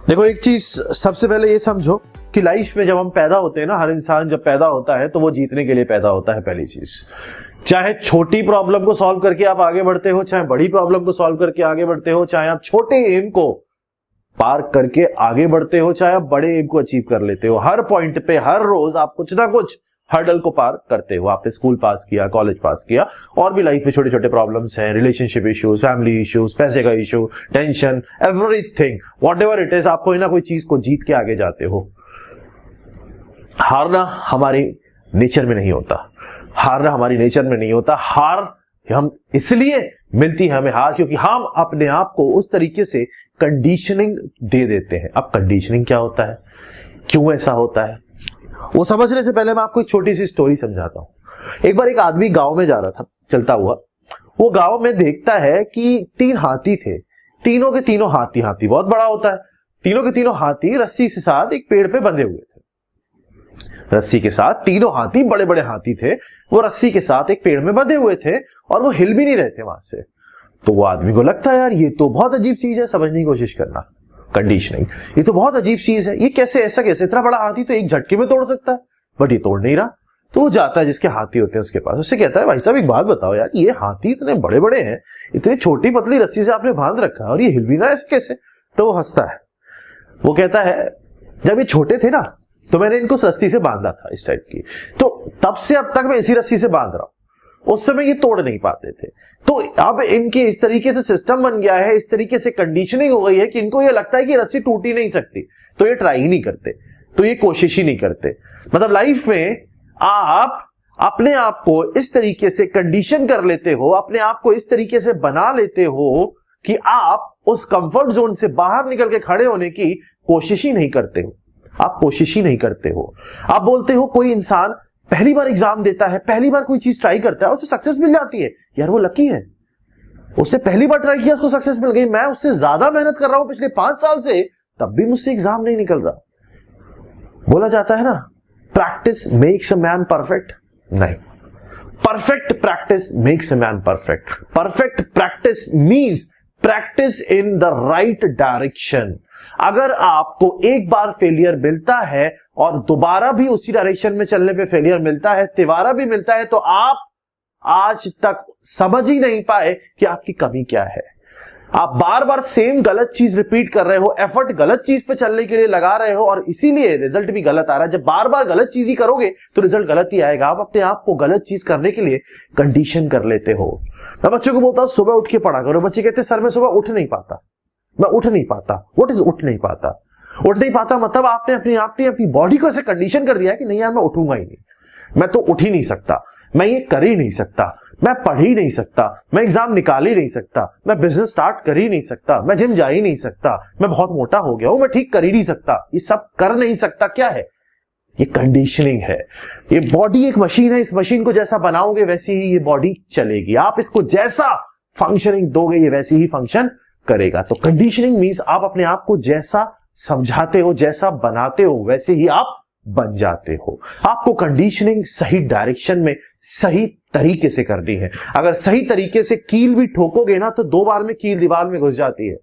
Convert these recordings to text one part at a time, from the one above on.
देखो, एक चीज सबसे पहले ये समझो कि लाइफ में जब हम पैदा होते हैं ना, हर इंसान जब पैदा होता है तो वो जीतने के लिए पैदा होता है। पहली चीज, चाहे छोटी प्रॉब्लम को सॉल्व करके आप आगे बढ़ते हो, चाहे बड़ी प्रॉब्लम को सॉल्व करके आगे बढ़ते हो, चाहे आप छोटे एम को पार करके आगे बढ़ते हो, चाहे आप बड़े एम को अचीव कर लेते हो, हर पॉइंट पे हर रोज आप कुछ ना कुछ हर्डल को पार करते हो। आपने स्कूल पास किया, कॉलेज पास किया, और भी लाइफ में छोटे छोटे प्रॉब्लम्स हैं, रिलेशनशिप इश्यूज, फैमिली इश्यूज, पैसे का issue, tension, everything, whatever it is, आप कोई ना कोई चीज को जीत के आगे जाते हो। हारना हमारे नेचर में नहीं होता, हारना हमारी नेचर में नहीं होता। हार हम इसलिए मिलती है हमें हार, क्योंकि हम अपने आप को उस तरीके से कंडीशनिंग दे देते हैं। अब कंडीशनिंग क्या होता है, क्यों ऐसा होता है, वो समझने से पहले मैं आपको एक छोटी सी स्टोरी समझाता हूं। एक बार एक आदमी गांव में जा रहा था, चलता हुआ। वो गांव में देखता है कि 3 हाथी थे, तीनों के तीनों हाथी, हाथी बहुत बड़ा होता है, तीनों के तीनों हाथी रस्सी के साथ एक पेड़ पे बंधे हुए थे। रस्सी के साथ तीनों हाथी, बड़े बड़े हाथी थे, वो रस्सी के साथ एक पेड़ में बंधे हुए थे और वो हिल भी नहीं रहे थे वहां से। तो वो आदमी को लगता है, यार ये तो बहुत अजीब चीज है, समझने की कोशिश करना, कंडीशनिंग, ये तो बहुत अजीब चीज है, ये कैसे, ऐसा कैसे, इतना बड़ा हाथी तो एक झटके में तोड़ सकता है, बट ये तोड़ नहीं रहा। तो वो जाता है जिसके हाथी होते हैं उसके पास, उससे कहता है, भाई साहब एक बात बताओ यार, ये हाथी इतने बड़े बड़े हैं, इतनी छोटी पतली रस्सी से आपने बांध रखा है और ये हिल भी ना ऐसे कैसे। तो वो हंसता है, वो कहता है, जब ये छोटे थे ना तो मैंने इनको रस्सी से बांधा था इस टाइप की, तो तब से अब तक मैं इसी रस्सी से बांध रहा हूं, उस समय ये तोड़ नहीं पाते थे। तो अब इनके इस तरीके से सिस्टम बन गया है, इस तरीके से कंडीशनिंग हो गई है कि इनको ये लगता है कि रस्सी टूट ही नहीं सकती, तो ये ट्राई ही नहीं करते, तो ये कोशिश ही नहीं करते। मतलब लाइफ में आप अपने आप को इस तरीके से कंडीशन कर लेते हो, अपने आप को इस तरीके से बना लेते हो कि आप उस कंफर्ट जोन से बाहर निकल के खड़े होने की कोशिश ही नहीं करते हो, आप कोशिश ही नहीं करते हो। आप बोलते हो कोई इंसान पहली बार एग्जाम देता है, पहली बार कोई चीज ट्राई करता है, उसे सक्सेस मिल जाती है, यार वो लकी है, उसने पहली बार ट्राई किया, उसको सक्सेस मिल गई। मैं उससे ज्यादा मेहनत कर रहा हूं पिछले 5 साल से, तब भी मुझसे एग्जाम नहीं निकल रहा। बोला जाता है ना, practice makes a man perfect, नहीं, perfect practice makes a man perfect. Perfect practice means practice in the right direction. अगर आपको एक बार फेलियर मिलता है और दोबारा भी उसी डायरेक्शन में चलने पे फेलियर मिलता है, तिबारा भी मिलता है, तो आप आज तक समझ ही नहीं पाए कि आपकी कमी क्या है। आप बार बार सेम गलत चीज रिपीट कर रहे हो, एफर्ट गलत चीज पे चलने के लिए लगा रहे हो और इसीलिए रिजल्ट भी गलत आ रहा है। जब बार बार गलत चीज ही करोगे तो रिजल्ट गलत ही आएगा। आप अपने आप को गलत चीज करने के लिए कंडीशन कर लेते हो। मैं बच्चों को बोलता हूं सुबह उठ के पढ़ा करो, बच्चे कहते सर मैं सुबह उठ नहीं पाता, मैं उठ नहीं पाता। व्हाट इज उठ नहीं पाता? उठ नहीं पाता मतलब आपने अपनी बॉडी को ऐसे कंडीशन कर दिया कि नहीं यार मैं उठूंगा ही नहीं, मैं तो उठ ही नहीं सकता, मैं ये कर ही नहीं सकता, मैं पढ़ ही नहीं सकता, मैं एग्जाम निकाल ही नहीं सकता, मैं बिजनेस स्टार्ट कर ही नहीं सकता, मैं जिम जा ही नहीं सकता, मैं बहुत मोटा हो गया हूं, मैं ठीक कर ही नहीं सकता, ये सब कर नहीं सकता। क्या है ये? कंडीशनिंग है। ये बॉडी एक मशीन है, इस मशीन को जैसा बनाओगे वैसी ही ये बॉडी चलेगी, आप इसको जैसा फंक्शनिंग दोगे ये वैसी ही फंक्शन करेगा। तो कंडीशनिंग मींस आप अपने आप को जैसा समझाते हो, जैसा बनाते हो, वैसे ही आप बन जाते हो। आपको कंडीशनिंग सही डायरेक्शन में सही तरीके से करनी है। अगर सही तरीके से कील भी ठोकोगे ना तो 2 बार में कील दीवार में घुस जाती है,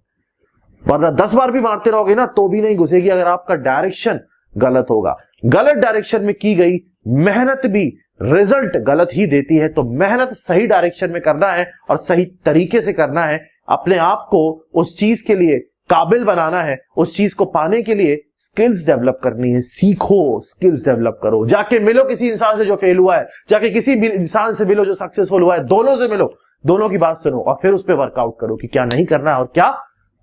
वरना 10 बार भी मारते रहोगे ना तो भी नहीं घुसेगी, अगर आपका डायरेक्शन गलत होगा। गलत डायरेक्शन में की गई मेहनत भी रिजल्ट गलत ही देती है। तो मेहनत सही डायरेक्शन में करना है और सही तरीके से करना है। अपने आप को उस चीज के लिए काबिल बनाना है, उस चीज को पाने के लिए स्किल्स डेवलप करनी है। सीखो, स्किल्स डेवलप करो, जाके मिलो किसी इंसान से जो फेल हुआ है, जाके किसी इंसान से मिलो जो सक्सेसफुल हुआ है, दोनों से मिलो, दोनों की बात सुनो और फिर उस पर वर्कआउट करो कि क्या नहीं करना है और क्या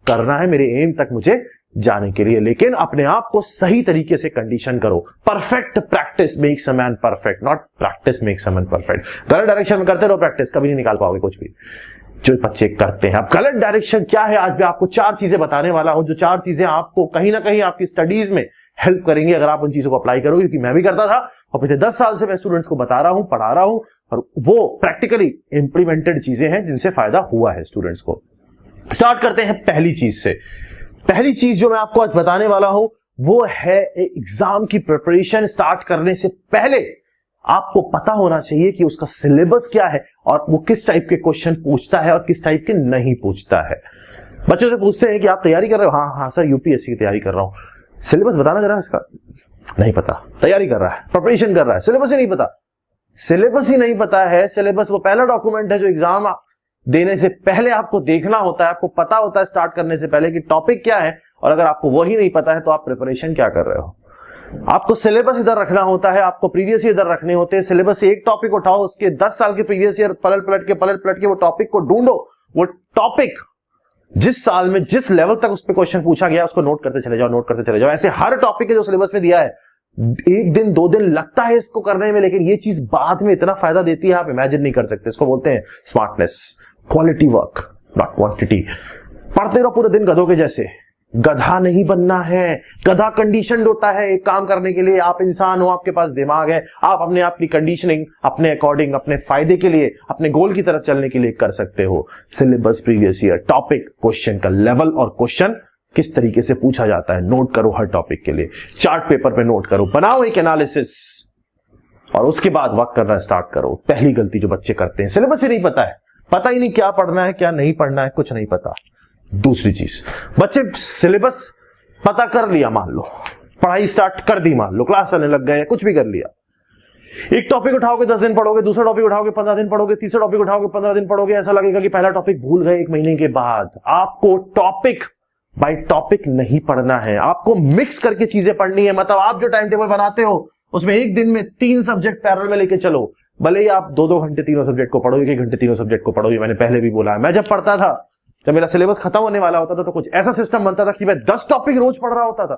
करना है मेरे एम तक मुझे जाने के लिए। लेकिन अपने आप को सही तरीके से कंडीशन करो। Perfect practice makes a man perfect, not practice makes a man perfect. गलत डायरेक्शन में करते रहो प्रैक्टिस, कभी नहीं निकाल पाओगे कुछ भी जो बच्चे करते हैं। अब गलत डायरेक्शन क्या है, आज मैं आपको 4 चीजें बताने वाला हूं, जो 4 चीजें आपको कहीं ना कहीं आपकी स्टडीज में हेल्प करेंगे अगर आप उन चीजों को अप्लाई करोगे। क्योंकि मैं भी करता था और पिछले 10 साल से मैं स्टूडेंट्स को बता रहा हूं, पढ़ा रहा हूं, और वो प्रैक्टिकली इंप्लीमेंटेड चीजें हैं जिनसे फायदा हुआ है स्टूडेंट्स को। स्टार्ट करते हैं पहली चीज से। पहली चीज जो मैं आपको आज बताने वाला हूं वो है एग्जाम की प्रिपरेशन स्टार्ट करने से पहले आपको पता होना चाहिए कि उसका सिलेबस क्या है और वो किस टाइप के क्वेश्चन पूछता है और किस टाइप के नहीं पूछता है। बच्चों से पूछते हैं कि आप तैयारी कर रहे हो? हाँ हाँ सर, यूपीएससी की तैयारी कर रहा हूं। सिलेबस बताना जरा इसका। नहीं पता। तैयारी कर रहा है, प्रिपरेशन कर रहा है, सिलेबस ही नहीं पता। सिलेबस ही नहीं पता है। सिलेबस वो पहला डॉक्यूमेंट है जो एग्जाम देने से पहले आपको देखना होता है, आपको पता होता है स्टार्ट करने से पहले कि टॉपिक क्या है, और अगर आपको वही नहीं पता है तो आप प्रिपरेशन क्या कर रहे हो। आपको सिलेबस इधर रखना होता है, आपको प्रीवियस ईयर इधर रखने होते हैं। सिलेबस से एक टॉपिक उठाओ, उसके 10 साल के प्रीवियस ईयर पलट पलट के वो टॉपिक को ढूंढो। वो टॉपिक जिस साल में जिस लेवल तक उस पर क्वेश्चन पूछा गया उसको नोट करते चले जाओ। ऐसे हर टॉपिक है जो सिलेबस में दिया है, 1 दिन 2 दिन लगता है इसको करने में, लेकिन ये चीज बाद में इतना फायदा देती है आप इमेजिन नहीं कर सकते। इसको बोलते हैं smartness, quality work not quantity. पढ़ते रहो पूरे दिन गधों के जैसे। गधा नहीं बनना है। गधा कंडीशनड होता है एक काम करने के लिए। आप इंसान हो, आपके पास दिमाग है, आप अपने आप की कंडीशनिंग अपने अकॉर्डिंग, अपने फायदे के लिए, अपने गोल की तरफ चलने के लिए कर सकते हो। Syllabus, previous year, topic, question का लेवल और क्वेश्चन किस तरीके से पूछा जाता है नोट करो हर टॉपिक के लिए। चार्ट पेपर पे नोट करो, बनाओ एक एनालिसिस, और उसके बाद वर्क करना स्टार्ट करो। पहली गलती जो बच्चे करते हैं, सिलेबस ही नहीं पता है, पता ही नहीं क्या पढ़ना है क्या नहीं पढ़ना है, कुछ नहीं पता। दूसरी चीज, बच्चे सिलेबस पता कर लिया, मान लो पढ़ाई स्टार्ट कर दी, मान लो क्लास चलने लग गए, कुछ भी कर लिया। एक टॉपिक उठाओगे 10 दिन पढ़ोगे, दूसरा टॉपिक उठाओगे 15 दिन पढ़ोगे, तीसरा टॉपिक उठाओगे 15 दिन पढ़ोगे, ऐसा लगेगा कि पहला टॉपिक भूल गए 1 महीने के बाद। आपको टॉपिक बाय टॉपिक नहीं पढ़ना है, आपको मिक्स करके चीजें पढ़नी है। मतलब आप जो टाइम टेबल बनाते हो उसमें एक दिन में 3 सब्जेक्ट पैरेलल में लेके चलो, भले ही आप 2-2 घंटे तीनों सब्जेक्ट को पढ़ो, 1-1 घंटे तीनों सब्जेक्ट को पढ़ो। ये मैंने पहले भी बोला है। मैं जब पढ़ता था, जब मेरा सिलेबस खत्म होने वाला होता था, तो कुछ ऐसा सिस्टम बनता था कि मैं 10 टॉपिक रोज पढ़ रहा होता था।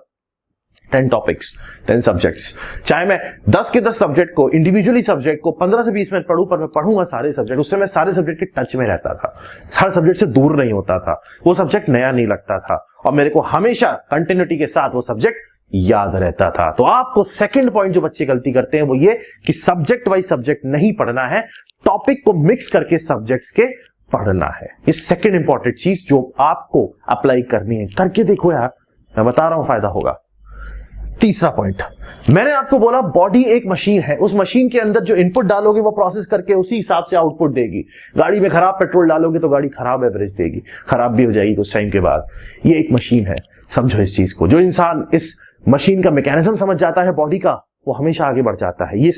10 टॉपिक्स, 10 सब्जेक्ट्स। चाहे मैं 10 के 10 सब्जेक्ट को इंडिविजुअली सब्जेक्ट को 15 से 20 मिनट पढ़ूं, पर मैं पढ़ूंगा सारे सब्जेक्ट। उससे मैं सारे सब्जेक्ट के टच में रहता था, हर सब्जेक्ट से दूर नहीं होता था, वो सब्जेक्ट नया नहीं लगता था, और मेरे को हमेशा कंटिन्यूटी के साथ वो सब्जेक्ट याद रहता था। तो आपको सेकंड पॉइंट जो बच्चे गलती करते हैं वो ये कि सब्जेक्ट वाइज सब्जेक्ट नहीं पढ़ना है, टॉपिक को मिक्स करके सब्जेक्ट्स के पढ़ना है। ये सेकंड इंपॉर्टेंट चीज जो आपको अप्लाई करनी है, करके देखो यार, मैं बता रहा हूं फायदा होगा। तीसरा पॉइंट, मैंने आपको बोला बॉडी एक मशीन है, उस मशीन के अंदर जो इनपुट डालोगे वो प्रोसेस करके उसी हिसाब से आउटपुट देगी। गाड़ी में खराब पेट्रोल डालोगे तो गाड़ी खराब एवरेज देगी, खराब भी हो जाएगी कुछ टाइम के बाद। ये एक मशीन है, समझो इस चीज को। जो इंसान इस मशीन का मैकेनिज्म समझ जाता है बॉडी का, वो हमेशा आगे बढ़ जाता है। ये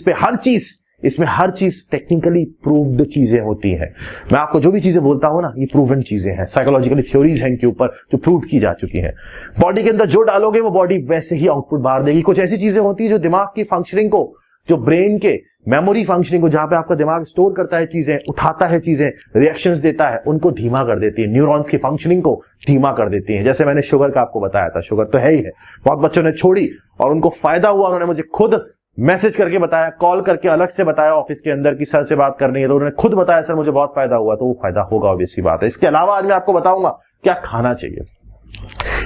इसमें हर चीज टेक्निकली प्रूव्ड चीजें होती हैं। मैं आपको जो भी चीजें बोलता हूं ना, ये प्रूवन चीजें हैं, साइकोलॉजिकली थ्योरीज हैं इनके ऊपर जो प्रूव की जा चुकी हैं। बॉडी के अंदर जो डालोगे वो बॉडी वैसे ही आउटपुट बाहर देगी। कुछ ऐसी चीजें होती है जो दिमाग की फंक्शनिंग को, जो ब्रेन के मेमोरी फंक्शनिंग को, जहां पे आपका दिमाग स्टोर करता है चीजें, उठाता है चीजें, रिएक्शंस देता है, उनको धीमा कर देती है। न्यूरॉन्स की फंक्शनिंग को धीमा कर देती है। जैसे मैंने शुगर का आपको बताया था, शुगर तो है ही है, बहुत बच्चों ने छोड़ी और उनको फायदा हुआ। उन्होंने मुझे खुद मैसेज करके बताया, कॉल करके अलग से बताया ऑफिस के अंदर कि सर से बात करनी है, तो उन्होंने खुद बताया सर मुझे बहुत फायदा हुआ। तो वो फायदा होगा, ऑब्वियस सी बात है। इसके अलावा आज मैं आपको बताऊंगा क्या खाना चाहिए।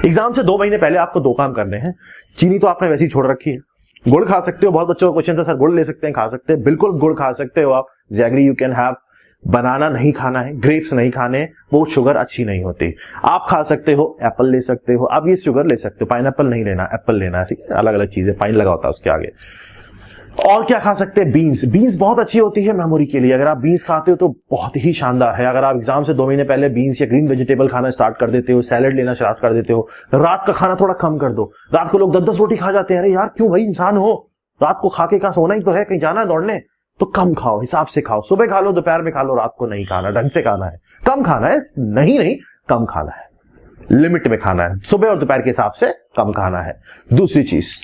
एग्जाम से 2 महीने पहले आपको 2 काम करने हैं। चीनी तो आपने वैसे ही छोड़ रखी है, गुड़ खा सकते हो। बहुत बच्चों का क्वेश्चन था सर गुड़ ले सकते हैं, खा सकते हैं, बिल्कुल गुड़ खा सकते हो आप, जैगरी यू कैन हैव। बनाना नहीं खाना है, ग्रेप्स नहीं खाने, वो शुगर अच्छी नहीं होती। आप खा सकते हो, एप्पल ले सकते हो, आप ये शुगर ले सकते हो। पाइनएप्पल नहीं लेना, एप्पल लेना है, ठीक है, अलग अलग चीजें, पाइन लगा होता है उसके आगे। और क्या खा सकते हैं, बीन्स बहुत अच्छी होती है मेमोरी के लिए। अगर आप बीन्स खाते हो तो बहुत ही शानदार है। अगर आप एग्जाम से 2 महीने पहले बीन्स या ग्रीन वेजिटेबल खाना स्टार्ट कर देते हो, सैलेड लेना स्टार्ट कर देते हो, रात का खाना थोड़ा कम कर दो। रात को लोग 10-10 रोटी खा जाते हैं। अरे यार क्यों भाई, इंसान हो, रात को खा के कहां सोना ही तो है, कहीं जाना है दौड़ने, तो कम खाओ, हिसाब से खाओ। सुबह खा लो, दोपहर में खा लो, रात को नहीं खाना, ढंग से खाना है, कम खाना है, नहीं कम खाना है, लिमिट में खाना है, सुबह और दोपहर के हिसाब से कम खाना है। दूसरी चीज,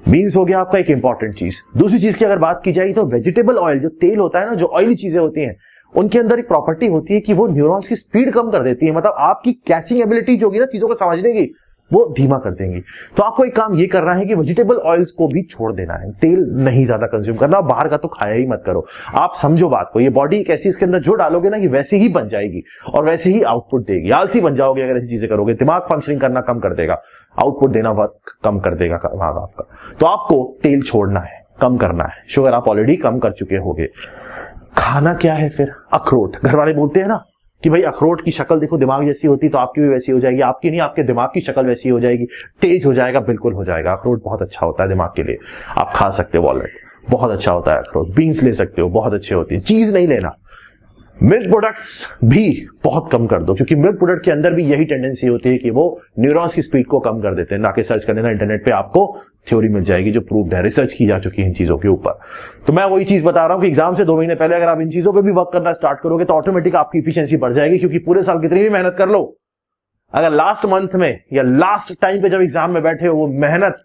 बीन्स हो गया आपका एक इंपॉर्टेंट चीज। दूसरी चीज की अगर बात की जाए तो वेजिटेबल ऑयल, जो तेल होता है ना, जो ऑयली चीजें होती हैं, उनके अंदर एक प्रॉपर्टी होती है कि वो न्यूरॉन्स की स्पीड कम कर देती है। मतलब आपकी कैचिंग एबिलिटी जो होगी ना चीजों को समझने की, वो धीमा कर देंगी। तो आपको एक काम ये करना है कि वेजिटेबल ऑयल्स को भी छोड़ देना है, तेल नहीं ज्यादा कंज्यूम करना, बाहर का तो खाया ही मत करो। आप समझो बात को, ये बॉडी एक ऐसी, इसके अंदर जो डालोगे ना, ये वैसे ही बन जाएगी और वैसे ही आउटपुट देगी। आलसी बन जाओगे अगर ऐसी चीजें करोगे, दिमाग फंक्शनिंग करना कम कर देगा, आउटपुट देना वर्क कम कर देगा आपका। तो आपको तेल छोड़ना है, कम करना है। शुगर आप ऑलरेडी कम कर चुके होगे। खाना क्या है फिर, अखरोट। घर वाले बोलते हैं ना कि भाई अखरोट की शक्ल देखो दिमाग जैसी होती, तो आपकी भी वैसी हो जाएगी। आपकी नहीं, आपके दिमाग की शक्ल वैसी हो जाएगी, तेज हो जाएगा, बिल्कुल हो जाएगा। अखरोट बहुत अच्छा होता है दिमाग के लिए, आप खा सकते हो। वॉलनट बहुत अच्छा होता है अखरोट। बीन्स ले सकते हो, बहुत अच्छे होती है। चीज नहीं लेना, मिल्क प्रोडक्ट्स भी बहुत कम कर दो, क्योंकि मिल्क प्रोडक्ट के अंदर भी यही टेंडेंसी होती है कि वो न्यूरॉन्स की स्पीड को कम कर देते हैं। ना कि सर्च करने ना इंटरनेट पे आपको थ्योरी मिल जाएगी जो प्रूव्ड है, रिसर्च की जा चुकी है इन चीजों के ऊपर। तो मैं वही चीज बता रहा हूं कि एग्जाम से 2 महीने पहले अगर आप इन चीजों पे भी वर्क करना स्टार्ट करोगे तो ऑटोमेटिक आपकी इफिशियंसी बढ़ जाएगी, क्योंकि पूरे साल कितनी भी मेहनत कर लो, अगर लास्ट मंथ में या लास्ट टाइम पे जब एग्जाम में बैठे हो वो मेहनत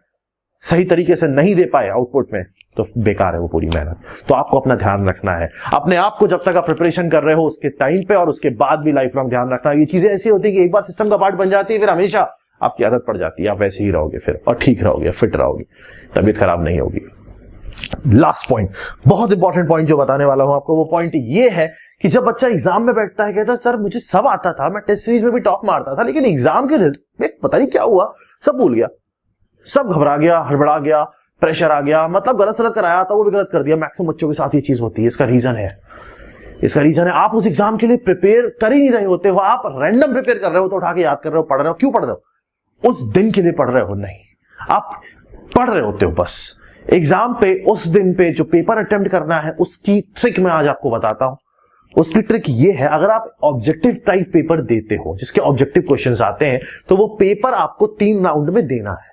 सही तरीके से नहीं दे पाए आउटपुट में, तो बेकार है वो पूरी मेहनत। तो आपको अपना ध्यान रखना है, अपने आप को जब तक आप प्रिपरेशन कर रहे हो उसके टाइम पे और उसके बाद भी लाइफ लॉन्ग ध्यान रखना। ये चीजें ऐसी होती है कि एक बार सिस्टम का पार्ट बन जाती है, फिर हमेशा आपकी आदत पड़ जाती है, आप वैसे ही रहोगे फिर, और ठीक रहोगे, फिट रहोगे, तबीयत खराब नहीं होगी। लास्ट पॉइंट, बहुत इंपॉर्टेंट पॉइंट जो बताने वाला हूं आपको, वो पॉइंट ये है कि जब बच्चा एग्जाम में बैठता है, कहता है सर मुझे सब आता था, मैं टेस्ट सीरीज में भी टॉप मारता था, लेकिन एग्जाम के रिजल्ट में पता नहीं क्या हुआ, सब भूल गया, सब घबरा गया, हड़बड़ा गया, प्रेशर आ गया, मतलब गलत सलत कराया था वो भी गलत कर दिया। मैक्सिमम बच्चों के साथ ये चीज होती है। इसका रीजन है आप उस एग्जाम के लिए प्रिपेयर कर ही नहीं रहे होते हो, आप रैंडम प्रिपेयर कर रहे हो, तो उठा के याद कर रहे हो, पढ़ रहे हो। क्यों पढ़ रहे हो? उस दिन के लिए पढ़ रहे हो? नहीं, आप पढ़ रहे होते हो बस एग्जाम पे, उस दिन पे जो पेपर अटेम्प्ट करना है उसकी ट्रिक मैं आज आपको बताता हूं। उसकी ट्रिक ये है, अगर आप ऑब्जेक्टिव टाइप पेपर देते हो जिसके ऑब्जेक्टिव क्वेश्चंस आते हैं, तो वो पेपर आपको 3 राउंड में देना है।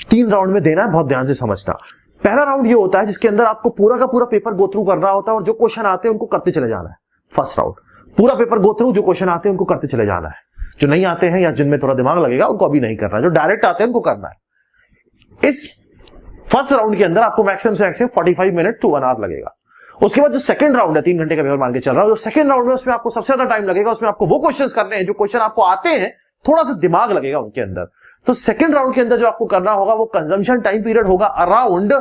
3 राउंड में देना है, बहुत ध्यान से समझना। पहला राउंड ये होता है जिसके अंदर आपको पूरा का पूरा पेपर गो थ्रू करना होता है और जो क्वेश्चन आते हैं उनको करते चले जाना है। फर्स्ट राउंड पूरा पेपर गो थ्रू, जो क्वेश्चन आते हैं उनको करते चले जाना है। जो नहीं आते हैं या जिनमें थोड़ा दिमाग लगेगा उनको अभी नहीं करना, जो डायरेक्ट आते हैं उनको करना है। इस फर्स्ट राउंड के अंदर आपको मैक्सिमम से मैक्सिमम 45 मिनट टू 1 आवर लगेगा। उसके बाद जो सेकंड राउंड है, 3 घंटे का पेपर मान के चल रहा है, जो सेकंड राउंड में उसमें आपको सबसे ज्यादा टाइम लगेगा, उसमें आपको वो क्वेश्चंस करने हैं जो क्वेश्चन आपको आते हैं, थोड़ा सा दिमाग लगेगा उनके अंदर। तो सेकंड राउंड के अंदर जो आपको करना होगा वो कंजम्पशन टाइम पीरियड होगा अराउंड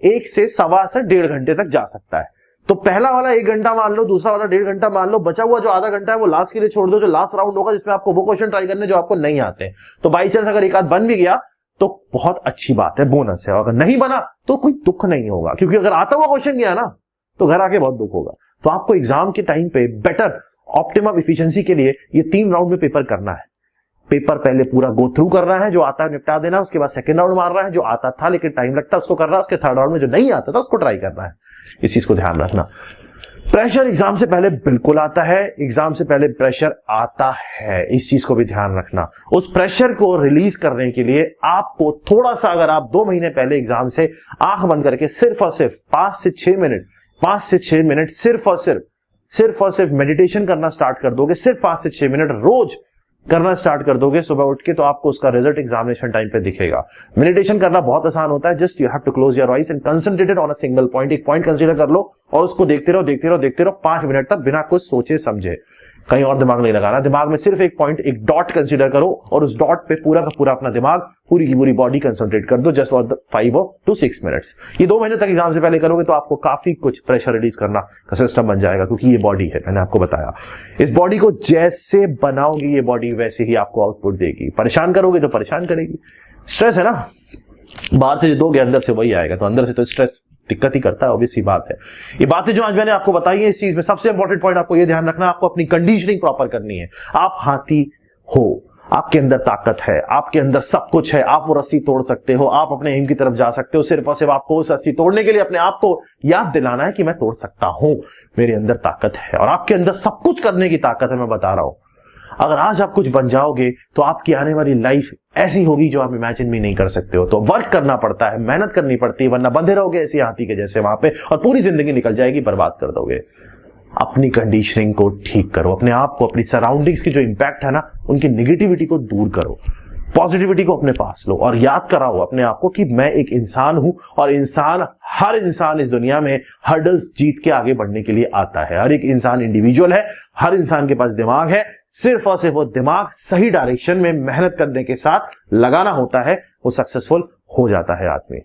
1 से 1.25 से 1.5 घंटे तक जा सकता है। तो पहला वाला 1 घंटा मान लो, दूसरा वाला 1.5 घंटा मान लो, बचा हुआ जो आधा घंटा है वो लास्ट के लिए छोड़ दो, जो लास्ट राउंड होगा जिसमें आपको वो क्वेश्चन ट्राई करने जो आपको नहीं आते। तो बाई चांस अगर एक आध बन भी गया तो बहुत अच्छी बात है, बोनस है। अगर नहीं बना तो कोई दुख नहीं होगा, क्योंकि अगर आता हुआ क्वेश्चन गया ना तो घर आके बहुत दुख होगा। तो आपको एग्जाम के टाइम पे बेटर ऑप्टिमम एफिशिएंसी के लिए ये 3 राउंड में पेपर करना है। पेपर पहले पूरा गो थ्रू कर रहा है, जो आता है निपटा देना, उसके बाद सेकंड राउंड मार रहा है, जो आता था लेकिन टाइम लगता है उसको कर रहा है, उसके थर्ड राउंड में जो नहीं आता था उसको ट्राई करना है। इस चीज को ध्यान रखना। प्रेशर एग्जाम से पहले बिल्कुल आता है, एग्जाम से पहले प्रेशर आता है, इस चीज को भी ध्यान रखना। उस प्रेशर को रिलीज करने के लिए आपको थोड़ा सा, अगर आप 2 महीने पहले एग्जाम से आंख बंद करके सिर्फ और सिर्फ 5 से 6 मिनट सिर्फ और सिर्फ मेडिटेशन करना स्टार्ट कर दोगे, सिर्फ 5 से 6 मिनट रोज करना स्टार्ट कर दोगे सुबह उठ के, तो आपको उसका रिजल्ट एग्जामिनेशन टाइम पे दिखेगा। मेडिटेशन करना बहुत आसान होता है, just you have to close your eyes and concentrated on a single point. एक पॉइंट कंसीडर कर लो और उसको देखते रहो 5 मिनट तक बिना कुछ सोचे समझे, कहीं और दिमाग नहीं लगाना। दिमाग में सिर्फ एक पॉइंट, एक डॉट कंसीडर करो और उस डॉट पे पूरा का पूरा अपना दिमाग, पूरी की पूरी बॉडी कंसंट्रेट कर दो जस्ट फॉर 5 to 6 मिनट्स। ये 2 महीने तक एग्जाम से पहले करोगे तो आपको काफी कुछ प्रेशर रिलीज करना का सिस्टम बन जाएगा, क्योंकि ये बॉडी है, मैंने आपको बताया, इस बॉडी को जैसे बनाओगे ये बॉडी वैसे ही आपको आउटपुट देगी। परेशान करोगे तो परेशान करेगी। स्ट्रेस है ना, बाहर से जो दोगे अंदर से वही आएगा, तो अंदर से तो स्ट्रेस दिक्कत ही करता है, ऑब्वियस सी बात है। ये बातें जो आज मैंने आपको बताई है, इस चीज में सबसे इंपॉर्टेंट पॉइंट आपको ये ध्यान रखना, आपको अपनी कंडीशनिंग प्रॉपर करनी है। आप हाथी हो, आपके अंदर ताकत है, आपके अंदर सब कुछ है, आप वो रस्सी तोड़ सकते हो, आप अपने एम की तरफ जा सकते हो। सिर्फ और सिर्फ आपको उस रस्सी तोड़ने के लिए अपने आप को याद दिलाना है कि मैं तोड़ सकता हूं, मेरे अंदर ताकत है, और आपके अंदर सब कुछ करने की ताकत है। मैं बता रहा हूं, अगर आज आप कुछ बन जाओगे तो आपकी आने वाली लाइफ ऐसी होगी जो आप इमेजिन भी नहीं कर सकते हो। तो वर्क करना पड़ता है, मेहनत करनी पड़ती है, वरना बंधे रहोगे ऐसे हाथी के जैसे वहां पे और पूरी जिंदगी निकल जाएगी, बर्बाद कर दोगे। अपनी कंडीशनिंग को ठीक करो, अपने आप को, अपनी सराउंडिंग्स की जो इंपैक्ट है ना, उनकी निगेटिविटी को दूर करो, पॉजिटिविटी को अपने पास लो और याद कराओ अपने आप को कि मैं एक इंसान हूं और हर इंसान इस दुनिया में हर्डल्स जीत के आगे बढ़ने के लिए आता है। हर एक इंसान इंडिविजुअल है, हर इंसान के पास दिमाग है, सिर्फ और सिर्फ वो दिमाग सही डायरेक्शन में मेहनत करने के साथ लगाना होता है, वो सक्सेसफुल हो जाता है आदमी।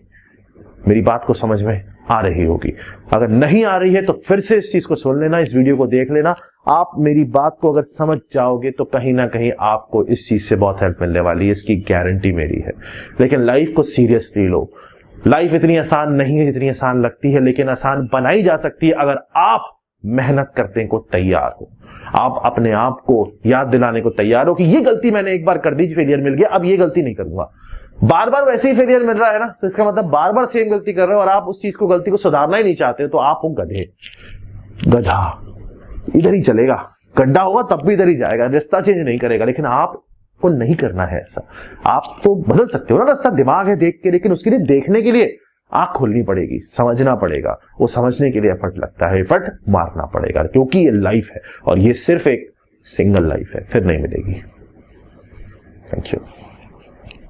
मेरी बात को समझ में आ रही होगी, अगर नहीं आ रही है तो फिर से इस चीज को सुन लेना, इस वीडियो को देख लेना। आप मेरी बात को अगर समझ जाओगे तो कहीं ना कहीं आपको इस चीज से बहुत हेल्प मिलने वाली है, इसकी गारंटी मेरी है। लेकिन लाइफ को सीरियसली लो, लाइफ इतनी आसान नहीं है जितनी आसान लगती है, लेकिन आसान बनाई जा सकती है अगर आप मेहनत करने को तैयार हो, आप अपने आप को याद दिलाने को तैयार हो कि ये गलती मैंने एक बार कर दी, फेलियर मिल गया, अब ये गलती नहीं करूंगा। बार बार वैसे ही फेलियर मिल रहा है ना, तो इसका मतलब बार बार सेम गलती कर रहे हो और आप उस चीज को, गलती को सुधारना ही नहीं चाहते, तो आप हो गधे, गधा। इधर ही चलेगा, गड्ढा होगा तब भी इधर ही जाएगा, रास्ता चेंज नहीं करेगा। लेकिन आपको नहीं करना है ऐसा। आप तो बदल सकते हो ना रास्ता, दिमाग है देख के, लेकिन उसके लिए देखने के लिए आंख खोलनी पड़ेगी, समझना पड़ेगा। वो समझने के लिए एफर्ट लगता है, एफर्ट मारना पड़ेगा, क्योंकि ये लाइफ है और ये सिर्फ एक सिंगल लाइफ है, फिर नहीं मिलेगी। Thank you.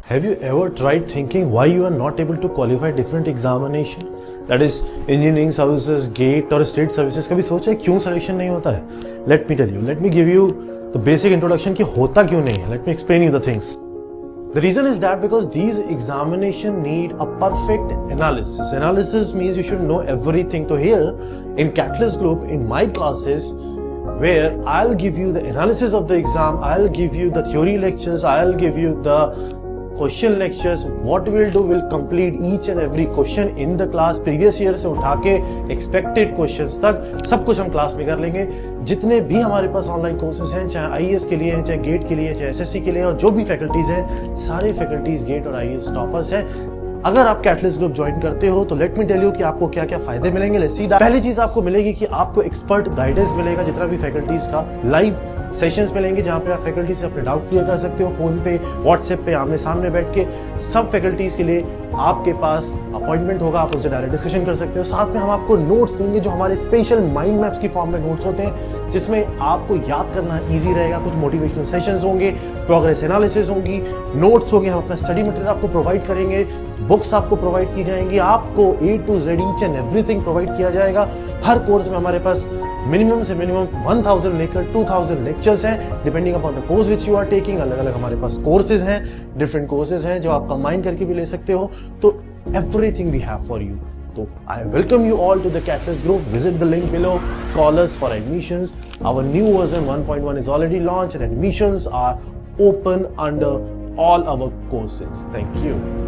Have you ever tried thinking why you are not able to qualify different examination? That is engineering services, GATE और state services। कभी सोचा है क्यों selection नहीं होता है? Let me tell you. Let me give you the basic introduction कि होता क्यों नहीं है. Let me explain you the things. The reason is that because these examination need a perfect analysis. Analysis means you should know everything. So here in Catalyst Group, in my classes, where I'll give you the analysis of the exam, I'll give you the theory lectures, I'll give you the question lectures. What will do, will complete each and every question in the class, previous year से उठा के expected questions तक सब कुछ हम class में कर लेंगे। जितने भी हमारे पास ऑनलाइन कोर्सेज हैं, चाहे आईएएस के लिए हैं, चाहे गेट के लिए हैं, चाहे एसएससी के लिए और जो भी फैकल्टीज हैं, सारे फैकल्टीज गेट और आईएएस टॉपर्स हैं। अगर आप कैटलिस्ट ग्रुप ज्वाइन करते हो तो लेट मी टेल यू कि आपको क्या क्या फायदे मिलेंगे। Let's see that. पहली चीज आपको मिलेगी कि आपको एक्सपर्ट गाइडेंस मिलेगा, जितना भी फैकल्टीज का लाइव सेशंस मिलेंगे जहां पे आप फैकल्टी से अपने डाउट क्लियर कर सकते हो, फोन पे, व्हाट्सएप पे, आमने सामने बैठ के। सब फैकल्टीज के लिए आपके पास अपॉइंटमेंट होगा, आप उनसे डायरेक्ट डिस्कशन कर सकते हो। साथ में हम आपको नोट्स देंगे जो हमारे स्पेशल माइंड मैप्स की फॉर्म में नोट्स होते हैं, जिसमें आपको याद करना ईजी रहेगा। कुछ मोटिवेशनल सेशंस होंगे, प्रोग्रेस एनालिसिस होंगी, नोट्स होंगे, हम अपना स्टडी मटेरियल आपको प्रोवाइड करेंगे, बुक्स आपको प्रोवाइड की जाएंगी, आपको A to Z each and everything provide किया जाएगा। हर कोर्स में हमारे पास मिनिमम से मिनिमम 1000 लेकर 2000 लेक्चर्स हैं, depending upon the course which you are taking. अलग अलग हमारे पास कोर्सेज हैं, डिफरेंट कोर्सेज हैं जो आप कंबाइन करके भी ले सकते हो। तो everything we have for you. So I welcome you all to the Catalyst Group. Visit the link below. Call us for admissions. Our new version 1.1 is already launched and admissions are open under all our courses. Thank you.